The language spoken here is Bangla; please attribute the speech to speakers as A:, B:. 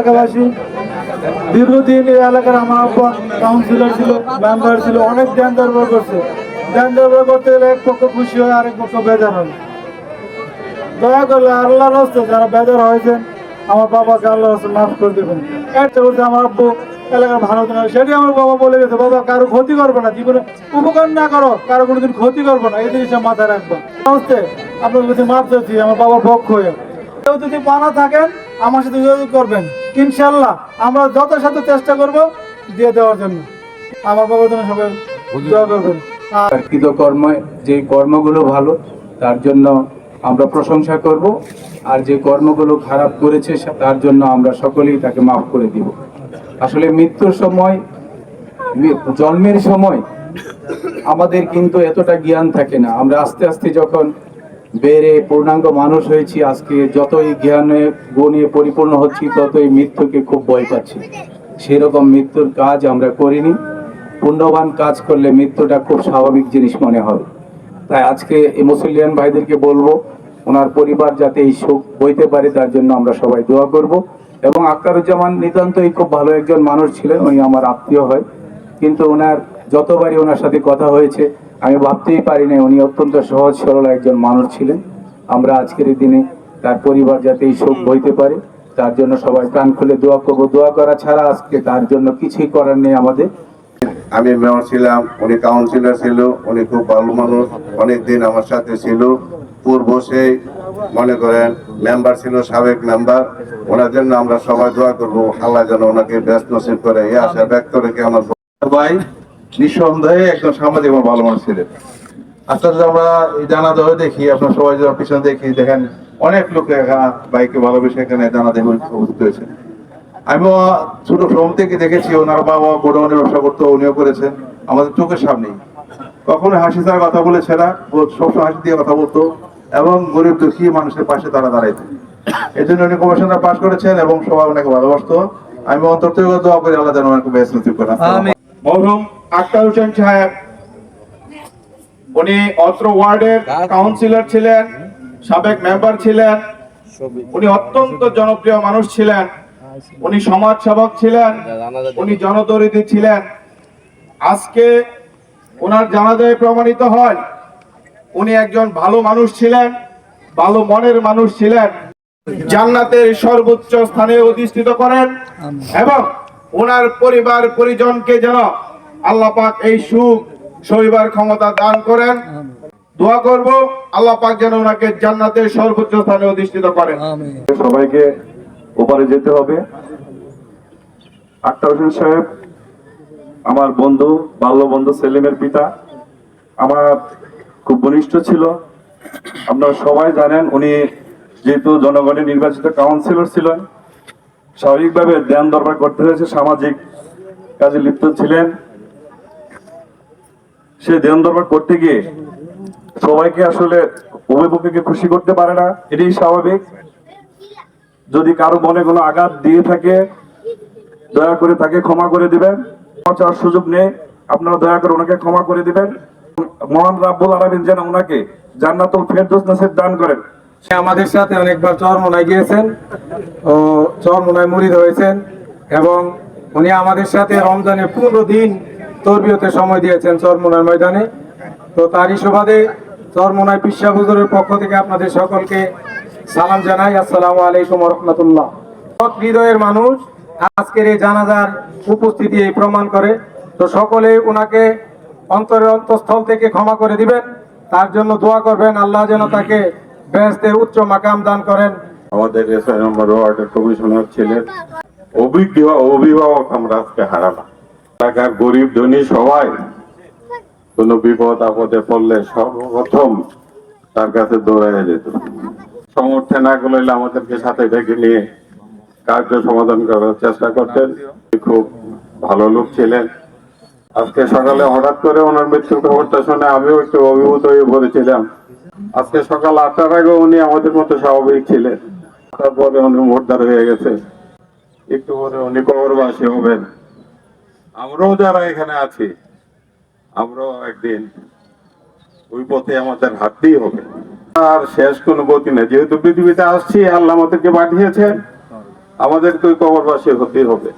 A: এলাকাবাসী দীর্ঘদিন এই এলাকার আমার আব্বা কাউন্সিলর ছিল, মেম্বার ছিল, অনেক ধ্যান দরবার করছে। ধ্যান দরবার করতে গেলে এক পক্ষ খুশি হয়, আরেক পক্ষ বেজার হয়। দয়া করলে আল্লাহর রাস্তা যারা বেজার হয়েছেন আমার বাবাকে আল্লাহর রাস্তা মাফ করে দেবেন। একটা করছে আমার আব্বু এলাকার ভালো না, সেটি আমার বাবা বলে গেছে, বাবা কারো ক্ষতি করবে না, জীবনে উপকার না করো, কারো কোনোদিন ক্ষতি করবো না, এই জিনিসটা মাথায় রাখবো। আপনার কাছে মাফ চাচ্ছি আমার বাবার পক্ষ হয়ে। কেউ যদি মানা থাকেন আমার সাথে যোগাযোগ করবেন, ইনশাল্লাহ আমরা যথাসাধ্য চেষ্টা করব দিয়ে দেওয়ার জন্য। আমার বাবার জন্য সবাই দোয়া করবেন।
B: আর কৃতকর্ম যে কর্মগুলো ভালো তার জন্য আমরা প্রশংসা করব, আর যে কর্মগুলো খারাপ করেছে তার জন্য আমরা সকলেই তাকে মাফ করে দিব। আসলে মৃত্যুর সময়, জন্মের সময় আমাদের কিন্তু এতটা জ্ঞান থাকে না। আমরা আস্তে আস্তে যখন বেড়ে পূর্ণাঙ্গ মানুষ হয়েছি, আজকে যতই জ্ঞানে গুণে পরিপূর্ণ হচ্ছি ততই মৃত্যুকে খুব ভয় পাচ্ছি। সেরকম মৃত্যুর কাজ আমরা করিনি। পুণ্যবান কাজ করলে মৃত্যুটা খুব স্বাভাবিক জিনিস মনে হবে। তাই আজকে এই মুসলিয়ান ভাইদেরকে বলবো ওনার পরিবার যাতে এই সুখ বইতে পারে তার জন্য আমরা সবাই দোয়া করব। এবং আক্তারুজ্জামান নিতান্তই খুব ভালো একজন মানুষ ছিলেন, উনি আমার আত্মীয় হয়, কিন্তু ওনার যতবারই ওনার সাথে কথা হয়েছে আমি ভাবতেই পারি না উনি অত্যন্ত সহজ সরল একজন মানুষ ছিলেন। আমরা আজকের এই দিনে তার পরিবার যাতে এই সুখ বইতে পারে তার জন্য সবাই প্রাণ খুলে দোয়া করবো। দোয়া করা ছাড়া আজকে তার জন্য কিছুই করার নেই আমাদের।
C: আমি মেয়র ছিলাম, উনি কাউন্সিলর ছিল, উনি খুব ভালো মানুষ, অনেকদিন আমার সাথে ছিল। পূর্ব সেই মনে করেন মেম্বার ছিল, সাবেক মেম্বার। ওনার জন্য আমরা সবাই দোয়া করবো, আল্লাহ যেন ওনাকে ব্যস্ত নসিব করে, এই আশা ব্যক্ত রেখে আমার ভাই নিঃসন্দেহে একজন সামাজিক এবং ভালো মানুষ ছিলেন। আস্তে আস্তে আমরা এই জানাজা হয়ে দেখি, আপনার সবাই যারা পিছনে দেখি, দেখেন অনেক লোক এখানে বাইকে ভালোবেসে এখানে জানাজা উপস্থিত হয়েছে। আমিও ছোট শ্রম থেকে দেখেছি, ওনার বাবা গোডাউনের ব্যবসা করতো, উনিও করেছেন আমাদের চোখের সামনেই। কখনো হাসি ছাড়া কথা বলেছে না, সবসময় হাসি দিয়ে কথা বলতো এবং গরিব দুঃখী মানুষের পাশে তারা দাঁড়াইতো। এই জন্য উনি কমিশনার পাশ করেছেন এবং সবাই ওনাকে ভালোবাসতো। আমি অন্তর থেকে দোয়া করি আল্লাহ যেন ওনাকে বেশ নসিব করেন।
D: মরহুম আক্তার হোসেন সাহেব, উনি অত্র ওয়ার্ডের কাউন্সিলর ছিলেন, সাবেক মেম্বার ছিলেন। উনি অত্যন্ত জনপ্রিয় মানুষ ছিলেন, উনি সমাজ সেবক ছিলেন, উনি জনদরিদ্র ছিলেন। আজকে ওনার জানাজায় প্রমাণিত হয় উনি একজন ভালো মানুষ ছিলেন, ভালো মনের মানুষ ছিলেন। জান্নাতের সর্বোচ্চ স্থানে অধিষ্ঠিত করেন এবং ওনার পরিবার পরিজনকে যেন আল্লাহ পাক এই সুখ সইবার ক্ষমতা দান করেন। দোয়া করব আল্লাহ পাক যেন ওনাকে জান্নাতের সর্বোচ্চ স্থানে অধিষ্ঠিত করেন।
E: সবাইকে ওপারে যেতে হবে। আক্তার হোসেন সাহেব আমার বন্ধু, বাল্য বন্ধু, সেলিমের পিতা, আমার খুব ঘনিষ্ঠ ছিল। আপনারা সবাই জানেন উনি যেহেতু জনগণের নির্বাচিত কাউন্সিলর ছিলেন, স্বাভাবিকভাবে ধ্যান দরবার করতে হয়েছে, সামাজিক কাজে লিপ্ত ছিলেন। সে ধ্যান দরবার করতে গিয়ে সবাইকে আসলে অভিভাবককে খুশি করতে পারে না, এটাই স্বাভাবিক। যদি কারো মনে কোনো আঘাত দিয়ে থাকে দয়া করে তাকে ক্ষমা করে দিবেন, ক্ষমা চাওয়ার সুযোগ নেই, আপনারা দয়া করে ওনাকে ক্ষমা করে দিবেন। মহান রাব্বুল আলামিন যেন ওনাকে জান্নাতুল ফেরদৌস নসিব দান করেন।
A: আমাদের সাথে অনেকবার চরমোনায় গিয়েছেন ও চরমোনায় মুরিদ হয়েছেন এবং উনি আমাদের সাথে রমজানে 15 দিন তরবিয়তে সময় দিয়েছেন চরমোনার ময়দানে। তো তারই সুবাদে চরমোনায় পিসা হুজুরের পক্ষ থেকে আপনাদের সকলকে সালাম জানাই, আসসালামু আলাইকুম ওয়া রাহমাতুল্লাহ। হৃদয়ের মানুষ আজকের এই জানাজার উপস্থিতি এই প্রমাণ করে। তো সকলে ওনাকে অন্তরের অন্তঃস্থল থেকে ক্ষমা করে দিবেন, তার জন্য দোয়া করবেন, আল্লাহ যেন তাকে বেহেশতে উচ্চ মাকাম দান করেন।
C: আমাদের 6 নম্বর ওয়ার্ডের কমিশনার ছিলেন, অভিভাবক আমরা আজকে হারালাম। এলাকার গরিব ধনী সবাই কোন বিপদ আপদে পড়লে সর্বপ্রথম তার কাছে দৌড়াইয়া যেত। সমর্থন না করলে আমাদেরকে সাথে ডেকে নিয়ে কার্য সমাধান করার চেষ্টা করতেন। খুব ভালো লোক ছিলেন। আজকে সকালে হঠাৎ করে ওনার মৃত্যুর খবরটা শুনে আমিও একটু অভিভূত হয়ে পড়েছিলাম। আজকে সকাল 8টার আগে উনি আমাদের মতো স্বাভাবিক ছিলেন, তারপরে উনি মোটদার হয়ে গেছে, একটু পরে উনি কবরবাসী হবেন। আমরাও যারা এখানে আছি আমরাও একদিন ওই পথে আমাদের হাঁটতেই হবে। আর শেষ কোনো গতি নেই, যেহেতু পৃথিবীতে আসছি আল্লাহ আমাদেরকে পাঠিয়েছেন,
F: আমাদেরকে ওই কবরবাসী হতেই হবে।